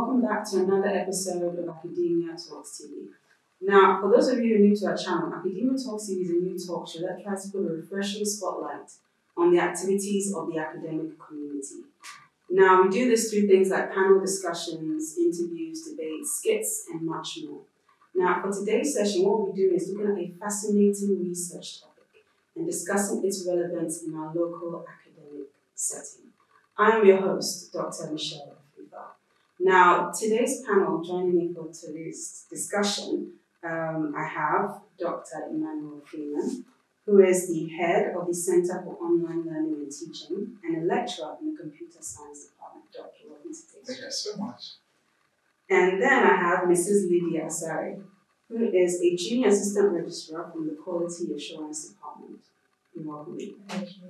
welcome back to another episode of Academia Talks TV. Now, for those of you who are new to our channel, Academia Talks TV is a new talk show that tries to put a refreshing spotlight on the activities of the academic community. Now, we do this through things like panel discussions, interviews, debates, skits, and much more. Now, for today's session, what we're doing is looking at a fascinating research topic and discussing its relevance in our local academic setting. I am your host, Dr. Michelle Afrifah. Now, today's panel, joining me for today's discussion, I have Dr. Emmanuel Freeman, who is the head of the Center for Online Learning and Teaching and a lecturer in the Computer Science Department. Doctor, welcome to today's show. Thank you so much. And then I have Mrs. Lydia Asare, who is a junior assistant registrar from the Quality Assurance Department. You're welcome. Thank you.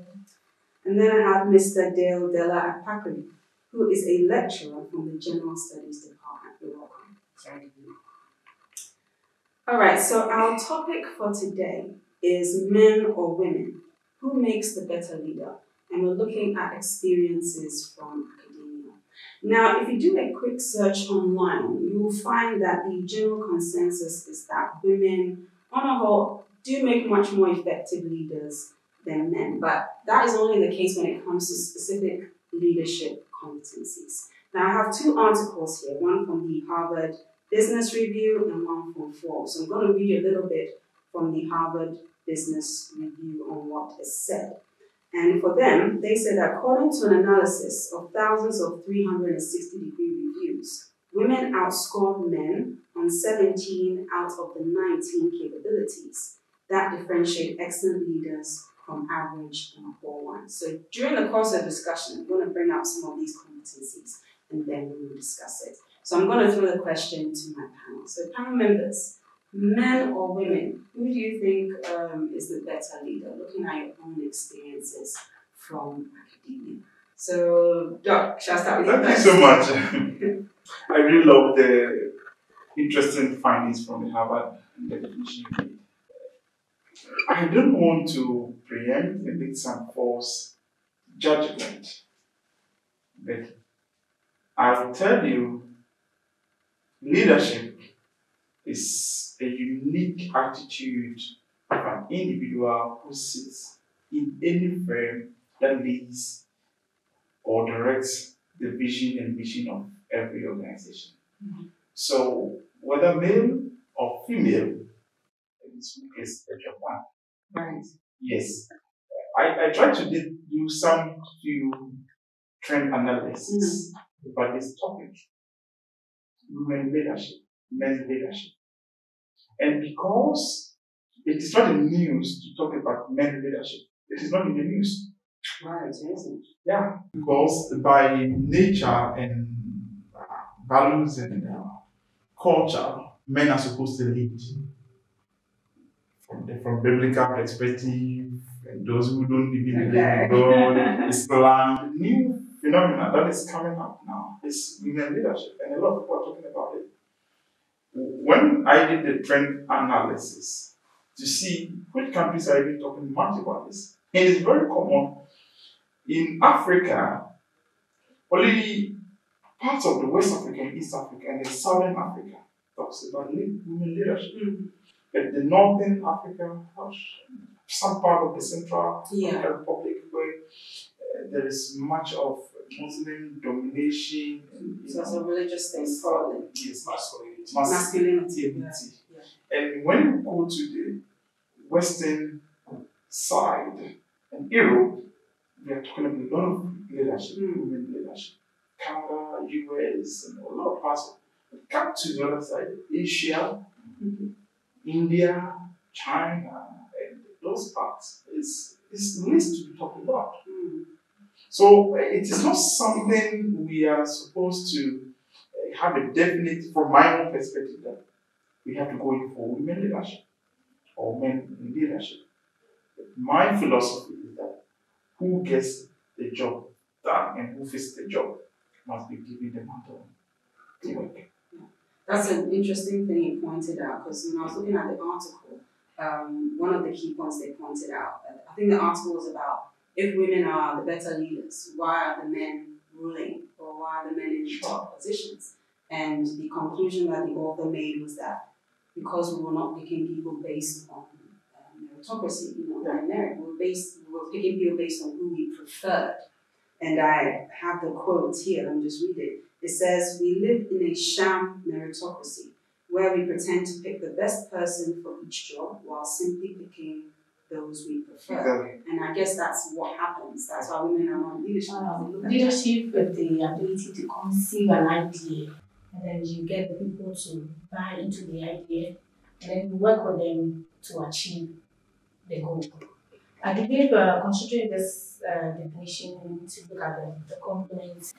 And then I have Mr. Dela Akpakli, who is a lecturer from the General Studies Department. You're welcome. Thank you. All right, so our topic for today is men or women. Who makes the better leader? And we're looking at experiences from academia. Now, if you do a quick search online, you will find that the general consensus is that women, on a whole, do make much more effective leaders than men. But that is only the case when it comes to specific leadership competencies. Now, I have two articles here, one from the Harvard Business Review and one from Forbes. So I'm going to read you a little bit from the Harvard Business Review on what is said. And for them, they said that according to an analysis of thousands of 360-degree reviews, women outscored men on 17 out of the 19 capabilities that differentiate excellent leaders from average and poor ones. So during the course of discussion, I'm going to bring up some of these competencies and then we will discuss it. So I'm going to throw the question to my panel. So panel members, men or women, who do you think is the better leader, looking at your own experiences from academia? So, Doc, shall I start with you? Thank you so much. I really love the interesting findings from the Harvard and the definition you made. I don't want to preempt and make some false judgment, but I will tell you, leadership is a unique attitude of an individual who sits in any firm that leads or directs the vision and mission of every organization. Mm-hmm. So, whether male or female, in this case, the job one. Right. Yes. I tried to do some few trend analysis about this topic: women leadership, men's leadership. And because it is not in the news to talk about men's leadership, it is not in the news. Right, isn't it? Yeah, because by nature and values and culture, men are supposed to lead. From biblical perspective, and those who don't believe in God, Islam, new phenomena that is coming up now is women leadership, and a lot of people are talking about it. When I did the trend analysis to see which countries are even talking much about this, and it's very common in Africa, only parts of the West Africa and East Africa and the Southern Africa talks about women leadership. Mm-hmm. But the Northern Africa, some part of the Central African Republic where there is much of Muslim domination. So it's a religious thing, probably. Yes, masculinity. Yeah. And when you go to the Western side and Europe, we are talking about a lot of leadership, women leadership. Canada, US, and a lot of parts. But come to the other side, Asia, India, China, and those parts, it's least to be talked about. So it is not something we are supposed to have a definite, from my own perspective, that we have to go in for women leadership or men in leadership. But my philosophy is that who gets the job done and who fits the job must be given the mantle to work. That's an interesting thing you pointed out, because when I was looking at the article, one of the key points they pointed out, I think the article was about if women are the better leaders, why are the men ruling, or why are the men in top positions? And the conclusion that the author made was that because we were not picking people based on meritocracy, and merit, we were picking people based on who we preferred. And I have the quote here, let me just read it. It says, "We live in a sham meritocracy where we pretend to pick the best person for each job while simply picking those we prefer." And I guess that's what happens. That's why women are not leadership. Leadership with the ability to conceive an idea, and then you get the people to buy into the idea, and then you work with them to achieve the goal. I believe, considering this definition, we need to look at the components,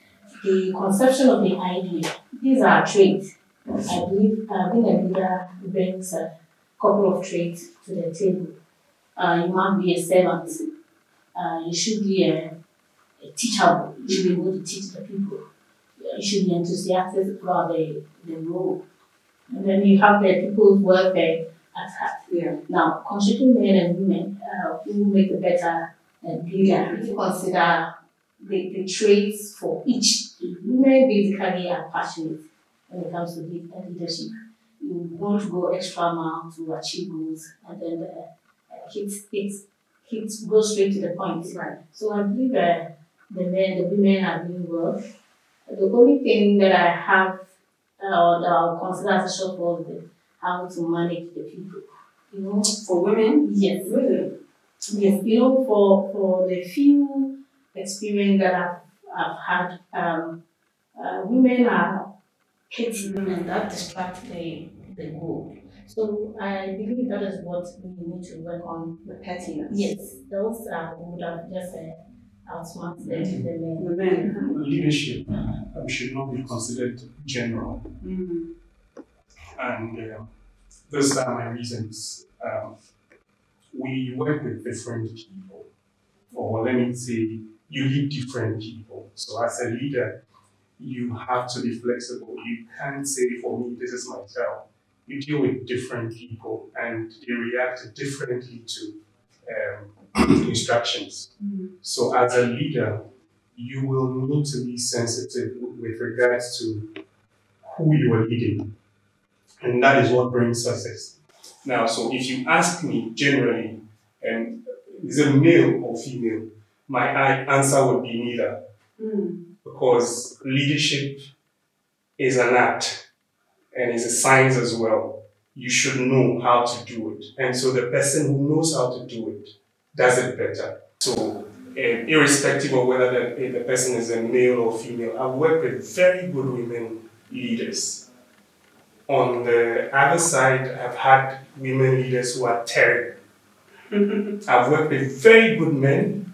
the conception of the idea. These are traits. I believe being a leader brings a couple of traits to the table. You must be a servant. You should be a teachable. You should be able to teach the people. You should be enthusiastic about the role. And then you have the people's welfare at heart. Yeah. Now, considering men and women, who make a better leader, if you consider the traits for each. Women basically are passionate when it comes to leadership. You want to go extra mile to achieve goals, and then go straight to the point. Right. So I believe the women are doing well. The only thing that I have or that I'll consider as a shortfall is how to manage the people. For women? Yes. Really? Yes. For the few experience that I've had, women are petty and that distracts the goal. So I believe that is what we need to work on. The pettiness. Yes, those would have just outsmarted the men. The men. Leadership should not be considered general. And those are my reasons. We work with different people, or let me say, you lead different people. So as a leader, you have to be flexible. You can't say, for me, this is my style. You deal with different people and they react differently to instructions. So as a leader, you will need to be sensitive with regards to who you are leading. And that is what brings success. Now, so if you ask me generally, is it male or female? My answer would be neither. Because leadership is an art and is a science as well. You should know how to do it. And so the person who knows how to do it does it better. So irrespective of whether the person is a male or female, I've worked with very good women leaders. On the other side, I've had women leaders who are terrible. I've worked with very good men,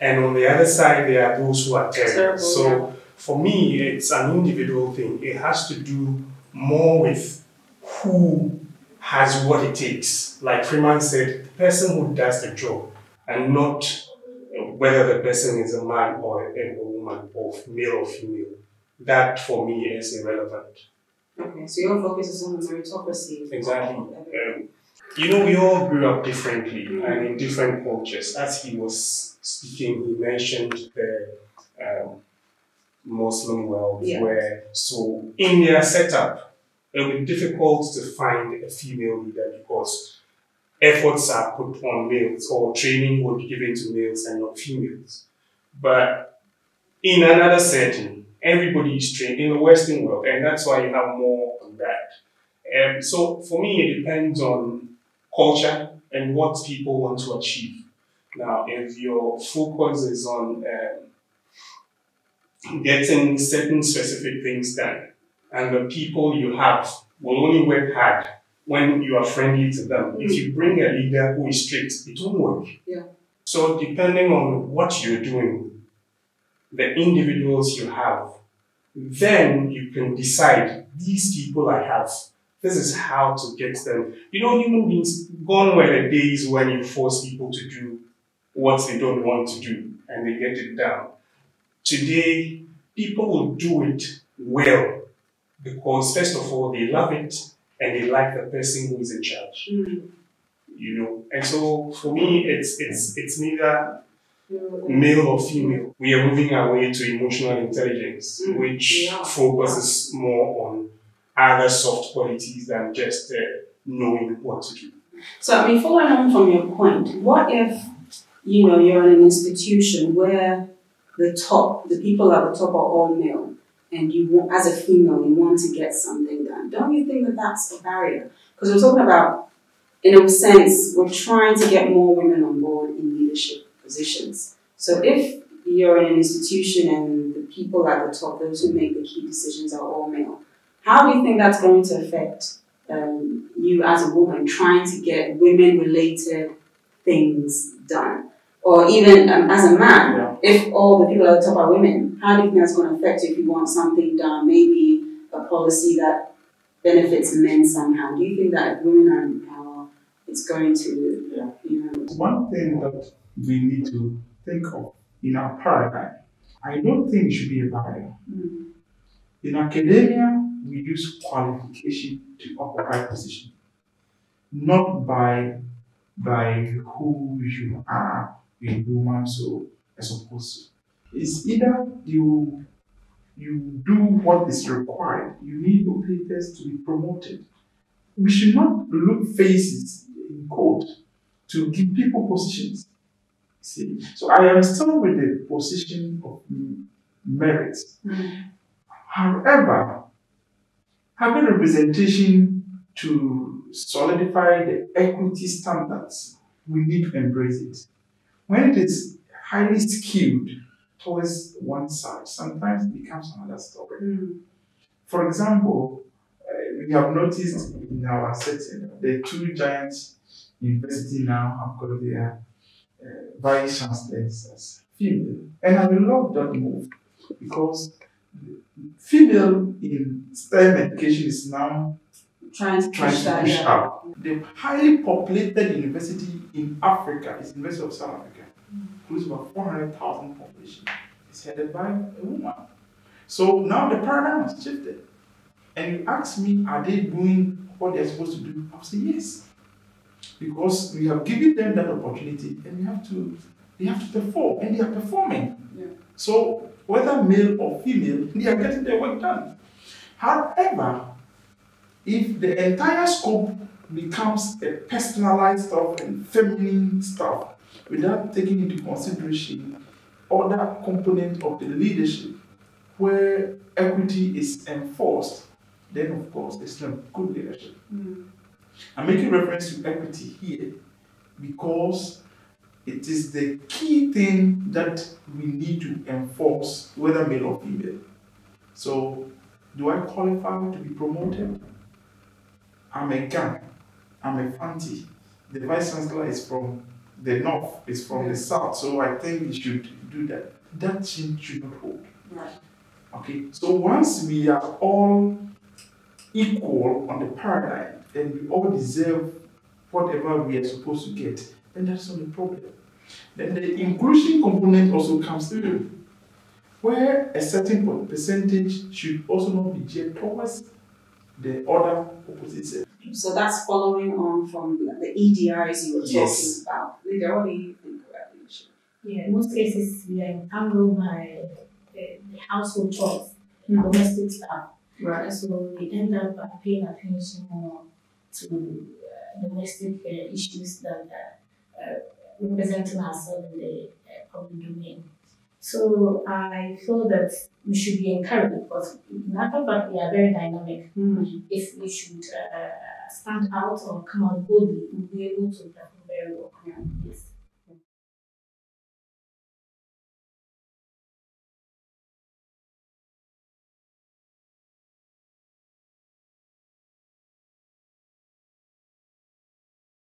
and on the other side, there are those who are terrible. So for me, it's an individual thing. It has to do more with who has what it takes. Like Freeman said, the person who does the job, and not whether the person is a man or a woman, or male or female. That for me is irrelevant. Okay, so your focus is on the meritocracy. Exactly. We all grew up differently and in different cultures. As he was speaking, he mentioned the Muslim world, where, so in their setup, it will be difficult to find a female leader because efforts are put on males, or training would be given to males and not females. But in another setting, everybody is trained in the Western world, and that's why you have more of that. So for me, it depends on culture and what people want to achieve. Now, if your focus is on getting certain specific things done, and the people you have will only work hard when you are friendly to them. If you bring a leader who is strict, it won't work. Yeah. So depending on what you're doing, the individuals you have, then you can decide, these people I have, this is how to get them. Human beings, gone were the days when you force people to do what they don't want to do and they get it done. Today, people will do it well because, first of all, they love it and they like the person who is in charge. And so for me, it's neither male or female. We are moving away to emotional intelligence, which focuses more on other soft qualities than just knowing what to do. So, I mean, following on from your point, what if, you're in an institution where the people at the top are all male, and as a female, you want to get something done? Don't you think that that's a barrier? Because we're talking about, in a sense, we're trying to get more women on board in leadership positions. So if you're in an institution and the people at the top, those who make the key decisions, are all male, how do you think that's going to affect you as a woman trying to get women-related things done? Or even as a man, if all the people at the top are women, how do you think that's going to affect you if you want something done, maybe a policy that benefits men somehow? Do you think that if women are in power, it's going to, One thing that we need to think of in our paradigm, I don't think it should be a barrier. In academia, we use qualification to occupy position, not by who you are a woman, so as opposed to. It's either you do what is required. You need operators to be promoted. We should not look faces in court to give people positions. See, so I am still with the position of merit. However, having representation to solidify the equity standards, we need to embrace it. When it is highly skewed towards one side, sometimes it becomes another story. For example, we have noticed in our setting, the two giant universities now have got their vice chancellors as female. And I love that move because female in STEM education is now trying to push up. The highly populated university in Africa is the University of South Africa, which is about 400,000 population. It's headed by a woman. So now the paradigm has shifted. And you ask me, are they doing what they're supposed to do? I'll say yes. Because we have given them that opportunity and they have to perform, and they are performing. So whether male or female, they are getting their work done. However, if the entire scope becomes a personalized stuff and feminine stuff without taking into consideration other components of the leadership where equity is enforced, then of course it's not good leadership. I'm making reference to equity here because it is the key thing that we need to enforce, whether male or female. So, do I qualify to be promoted? I'm a gang, I'm a fanti. The vice chancellor is from the north, is from the south, so I think we should do that. That should not hold. Okay, so once we are all equal on the paradigm and we all deserve whatever we are supposed to get, then that's not a problem. Then the inclusion component also comes in, where a certain percentage should also not be geared towards the other opposite sex. So that's following on from the EDIs you were talking about. Lydia, what do you think about leadership? Yeah, in most cases, we are entangled by the household chores, domestic stuff. Right. So we end up paying attention more to domestic issues than representing ourselves in the public domain. So I feel that we should be encouraged because in Africa we are very dynamic. If we should stand out or come out boldly, we'll be able to perform very well.